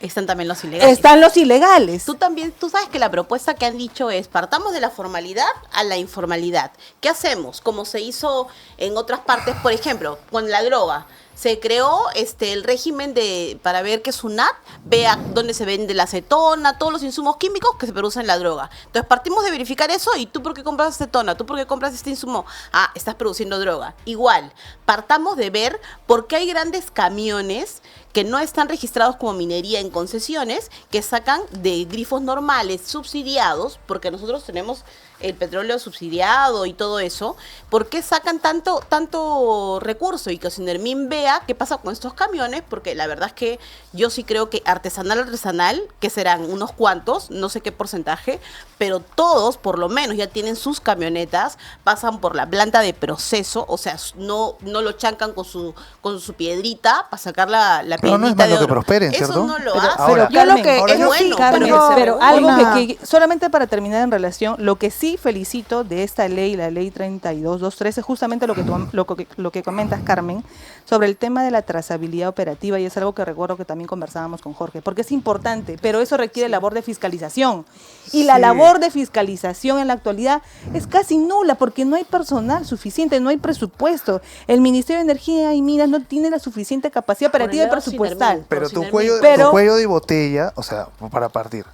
Están también los ilegales. están los ilegales. Tú sabes que la propuesta que han dicho es, partamos de la formalidad a la informalidad. ¿Qué hacemos? Como se hizo en otras partes, por ejemplo, con la droga. Se creó el régimen para ver que SUNAT vea dónde se vende la acetona, todos los insumos químicos que se producen en la droga. Entonces partimos de verificar eso. ¿Y tú por qué compras acetona? ¿Tú por qué compras este insumo? Ah, estás produciendo droga. Igual, partamos de ver por qué hay grandes camiones que no están registrados como minería en concesiones, que sacan de grifos normales, subsidiados, porque nosotros tenemos el petróleo subsidiado y todo eso, ¿por qué sacan tanto recurso? Y que Sinermin vea qué pasa con estos camiones, porque la verdad es que yo sí creo que artesanal, que serán unos cuantos, no sé qué porcentaje, pero todos por lo menos ya tienen sus camionetas, pasan por la planta de proceso, o sea, no lo chancan con su piedrita para sacar la Pero piedrita no es malo de que oro. prosperen, Eso ¿cierto? no lo Pero- hace. Ahora, yo lo que ahora es yo bueno, sí, Carmen, pero que se pero regule. algo que solamente para terminar en relación, lo que sí felicito de esta ley, la ley 32.213, es justamente lo que comentas, Carmen, sobre el tema de la trazabilidad operativa, y es algo que recuerdo que también conversábamos con Jorge, porque es importante, pero eso requiere labor de fiscalización. Y la Sí. labor de fiscalización en la actualidad es casi nula, porque no hay personal suficiente, no hay presupuesto. El Ministerio de Energía y Minas no tiene la suficiente capacidad operativa y lado presupuestal. Sinermin. Pero Por tu Sinermin. Pero- cuello de botella, o sea, para partir.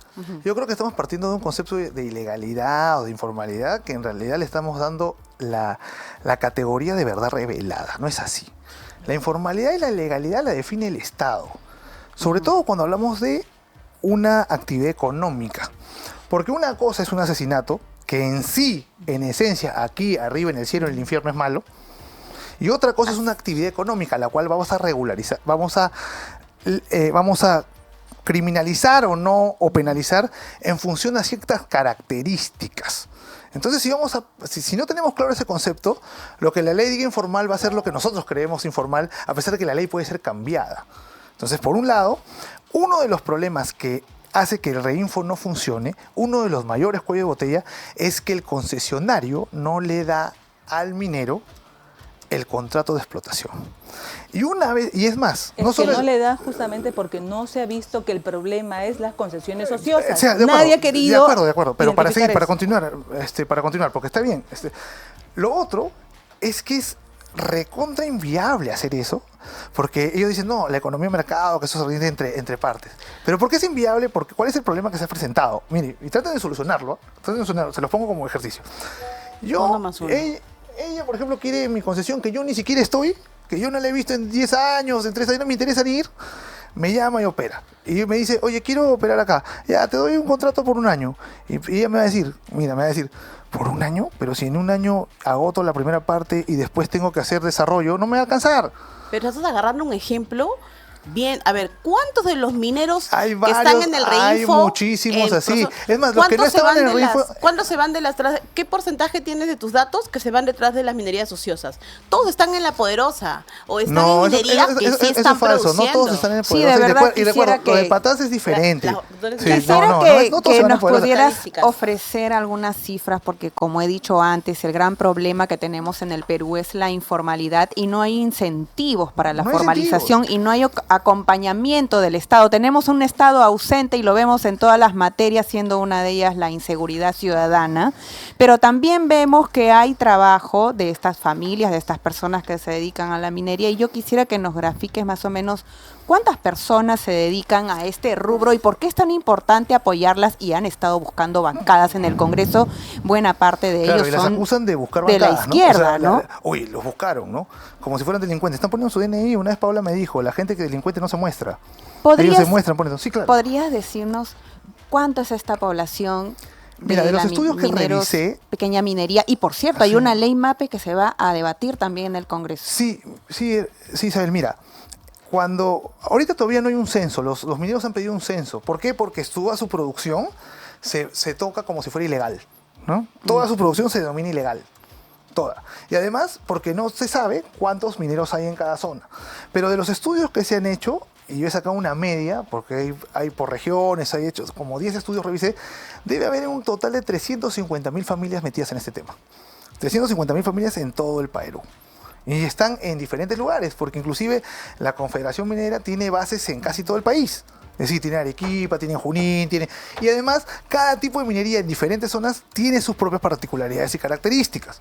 Yo creo que estamos partiendo de un concepto de ilegalidad o de informalidad que en realidad le estamos dando la categoría de verdad revelada. No es así. La informalidad y la ilegalidad la define el Estado. Sobre todo cuando hablamos de una actividad económica. Porque una cosa es un asesinato, que en sí, en esencia, aquí arriba en el cielo, en el infierno es malo. Y otra cosa es una actividad económica, la cual vamos a regularizar, vamos a criminalizar o no, o penalizar en función a ciertas características. Entonces, si no tenemos claro ese concepto, lo que la ley diga informal va a ser lo que nosotros creemos informal, a pesar de que la ley puede ser cambiada. Entonces, por un lado, uno de los problemas que hace que el reinfo no funcione, uno de los mayores cuellos de botella, es que el concesionario no le da al minero el contrato de explotación. Y es más, Es no que solo no le da justamente porque no se ha visto que el problema es las concesiones ociosas. o sea, de Nadie acuerdo, ha querido. de acuerdo, pero para seguir, identificar para continuar, porque está bien. Lo otro es que es recontra inviable hacer eso, porque ellos dicen, no, la economía de mercado, que eso se organiza entre partes. Pero ¿por qué es inviable? Porque ¿cuál es el problema que se ha presentado? Mire, y traten de solucionarlo, se los pongo como ejercicio. Uno más uno. Ella, por ejemplo, quiere mi concesión, que yo ni siquiera estoy, que yo no la he visto en 10 años, en 3 años, no me interesa ni ir, me llama y opera. Y me dice, oye, quiero operar acá. Ya, te doy un contrato por un año. Y ella me va a decir, ¿por un año? Pero si en un año agoto la primera parte y después tengo que hacer desarrollo, no me va a alcanzar. Pero estás agarrando un ejemplo bien. A ver, ¿cuántos de los mineros Hay que están varios, en el hay reinfo? muchísimos así. Es más, los que no ¿cuántos se estaban van en el de reinfo- ¿Cuántos se van de las qué porcentaje tienes de tus datos que se van detrás de las minerías ociosas? Todos están en la poderosa o están en minería que sí están es falso, no produciendo. todos están en el Sí, poder. de verdad y recuerdo, quisiera lo de que- Patas es diferente. Sí, Quisiera no, que, no todos que se van a nos poder. pudieras Estadísticas. ofrecer algunas cifras, porque como he dicho antes, el gran problema que tenemos en el Perú es la informalidad y no hay incentivos para la No hay formalización y no hay acompañamiento del Estado. Tenemos un Estado ausente y lo vemos en todas las materias, siendo una de ellas la inseguridad ciudadana, pero también vemos que hay trabajo de estas familias, de estas personas que se dedican a la minería, y yo quisiera que nos grafiques más o menos cuántas personas se dedican a este rubro y por qué es tan importante apoyarlas, y han estado buscando bancadas en el Congreso, buena parte de Claro, ellos y las son acusan de buscar de la bancadas, izquierda, ¿no? O ¿no? sea, uy, los buscaron, ¿no? Como si fueran delincuentes. Están poniendo su DNI. Una vez Paula me dijo, la gente que es delincuente no se muestra. Ellos se muestran poniendo. Sí, claro. ¿Podrías decirnos cuánto es esta población Mira, de los la estudios que mineros, revisé- pequeña minería? Y por cierto, hay Sí. una ley MAPE que se va a debatir también en el Congreso. Sí, Isabel, mira. Ahorita todavía no hay un censo, los mineros han pedido un censo. ¿Por qué? Porque toda su producción se toca como si fuera ilegal, ¿no? Toda su producción se denomina ilegal. Toda. Y además, porque no se sabe cuántos mineros hay en cada zona. Pero de los estudios que se han hecho, y yo he sacado una media, porque hay por regiones, hay hechos, como 10 estudios revisé, debe haber un total de 350.000 familias metidas en este tema. 350.000 familias en todo el Perú. Y están en diferentes lugares, porque inclusive la Confederación Minera tiene bases en casi todo el país. Es decir, tiene Arequipa, tiene Junín, y además cada tipo de minería en diferentes zonas tiene sus propias particularidades y características.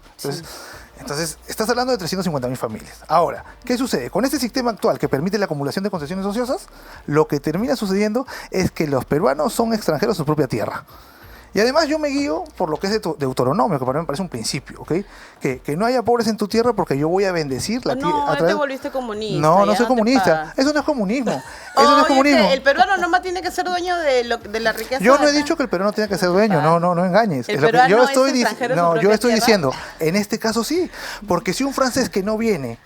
Entonces estás hablando de 350.000 familias. Ahora, ¿qué sucede? Con este sistema actual que permite la acumulación de concesiones ociosas, lo que termina sucediendo es que los peruanos son extranjeros en su propia tierra. Y además yo me guío por lo que es de Deuteronomio, que para mí me parece un principio, ¿ok? Que no haya pobres en tu tierra porque yo voy a bendecir la tierra. No, te volviste comunista. No, no ya soy te comunista. pases. Eso no es comunismo. Eso no es Oye, comunismo. el peruano nomás tiene que ser dueño de la riqueza. Yo no he de acá. dicho que el peruano tenga que ser dueño, no engañes. El Es lo que peruano yo es estoy, extranjero en su yo propia estoy tierra. diciendo, en este caso sí, porque si un francés que no viene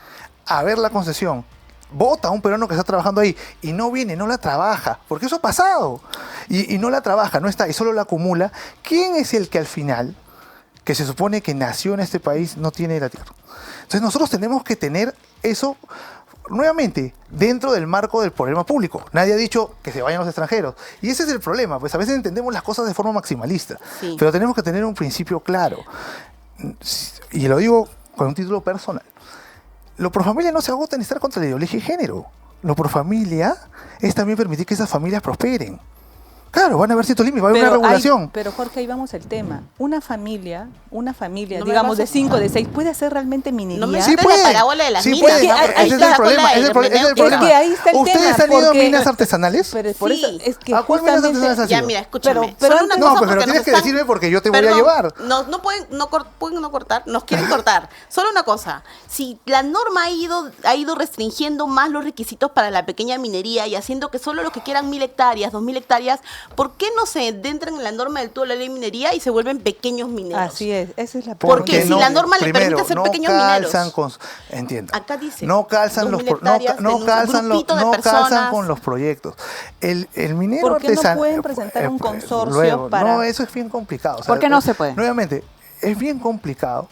a ver la concesión vota a un peruano que está trabajando ahí y no viene, no la trabaja, porque eso ha pasado, y no la trabaja, no está, y solo la acumula, ¿quién es el que al final, que se supone que nació en este país, no tiene la tierra? Entonces nosotros tenemos que tener eso nuevamente dentro del marco del problema público. Nadie ha dicho que se vayan los extranjeros, y ese es el problema, pues a veces entendemos las cosas de forma maximalista, Sí. pero tenemos que tener un principio claro, y lo digo con un título personal. Lo pro familia no se agota en estar contra la ideología de género. Lo pro familia es también permitir que esas familias prosperen. Claro, van a haber ciertos límites, va a haber una regulación. Pero Jorge, ahí vamos al tema. Una familia, No me digamos de vas a- 5, de 6, ¿puede hacer realmente minería? No me Sí metas puede, la parábola de las sí minas. puede. ¿no? Ahí Ese es está el problema, ese es el problema. Es que ahí está el ¿Ustedes tema, han ido a porque- minas artesanales? Pero por Sí. eso es que ¿A cuál minas justamente- artesanales has Ya, ido? mira, escúchame. Pero Solo antes- una No, cosa pero porque tienes nos que están- decirme porque yo te voy a Perdón, llevar. No pueden pueden no cortar, nos quieren cortar. Solo una cosa, si la norma ha ido restringiendo más los requisitos para la pequeña minería y haciendo que solo los que quieran 1.000 hectáreas, 2.000 hectáreas, ¿por qué no se entran en la norma del todo la ley de minería y se vuelven pequeños mineros? Así es, esa es la Porque si la norma le primero, permite hacer no pequeños calzan mineros. con, entienda, Acá dice, no calzan los 2.000 hectáreas no en un calzan los grupito de no calzan personas. con los proyectos. El minero ¿Por qué no artesanal pueden presentar un consorcio para- No, eso es bien complicado. ¿Por qué no se puede? Nuevamente, es bien complicado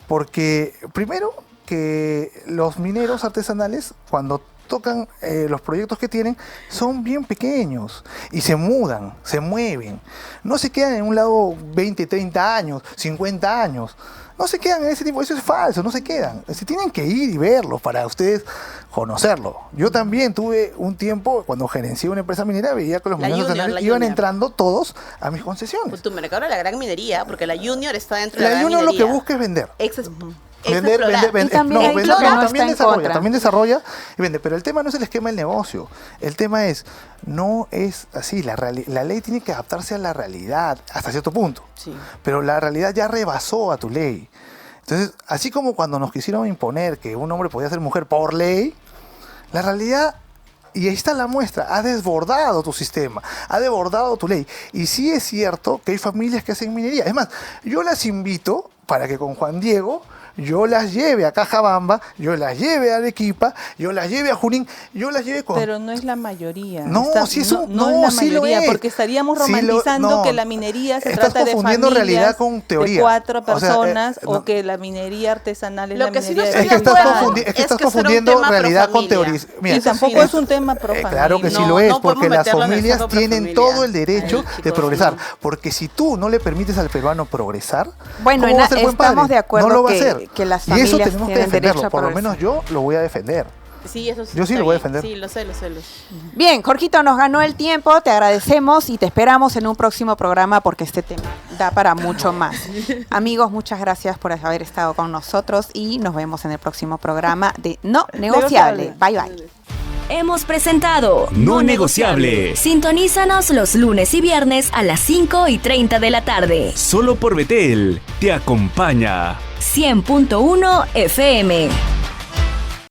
porque primero que los mineros artesanales cuando tocan los proyectos que tienen son bien pequeños y se mudan, se mueven. No se quedan en un lado 20, 30 años, 50 años. No se quedan en ese tipo, eso es falso, no se quedan. Se tienen que ir y verlo para ustedes conocerlo. Yo también tuve un tiempo, cuando gerencié una empresa minera, veía que los La mineros Junior, artesanales la iban Junior. entrando todos a mis concesiones. Pues tu mercado era la gran minería, porque la Junior está dentro de La la gran Junior lo minería. que busca es vender. Explorar. Y también hay vender, que no también está en contra. también desarrolla y vende. Pero el tema no es el esquema del negocio. El tema es, no es así. La ley tiene que adaptarse a la realidad hasta cierto punto. Sí. Pero la realidad ya rebasó a tu ley. Entonces, así como cuando nos quisieron imponer que un hombre podía ser mujer por ley, la realidad, y ahí está la muestra, ha desbordado tu sistema, ha desbordado tu ley. Y sí es cierto que hay familias que hacen minería. Es más, yo las invito para que con Juan Diego yo las lleve a Cajabamba, yo las lleve a Arequipa, yo las lleve a Junín, yo las lleve con... Pero no es la mayoría. No, sí es un- no es no, la sí lo mayoría, es. porque estaríamos Sí lo- romantizando no. que la minería se Estás trata de confundiendo familias realidad con teoría. de 4 O sea, personas no. o que la minería artesanal es Lo la que sí minería no de estoy Es que de estás, acuerdo. es que Es estás que será un confundiendo tema pro realidad con familia. teoría. Mira, Y tampoco sí, es un tema pro claro que sí No, lo es, no podemos porque las meterlo en el familias saco pro tienen familia. todo el derecho Ay, de chicos, progresar. no. Porque si tú no le permites al peruano progresar, Bueno, ¿cómo va a ser buen estamos padre? de acuerdo no lo va a que- hacer. que las y eso familias tenemos que tienen derecho defenderlo. a Por lo progresar. menos yo lo voy a defender. Sí, eso sí. Yo sí está lo voy a bien. defender. Sí, lo sé, lo sé. Bien, Jorgito, nos ganó el tiempo, te agradecemos y te esperamos en un próximo programa porque este tema da para mucho más. Amigos, muchas gracias por haber estado con nosotros y nos vemos en el próximo programa de No Negociable. Bye, bye. Hemos presentado No Negociable. Sintonízanos los lunes y viernes a las 5:30 de la tarde. Solo por Betel te acompaña. 100.1 FM.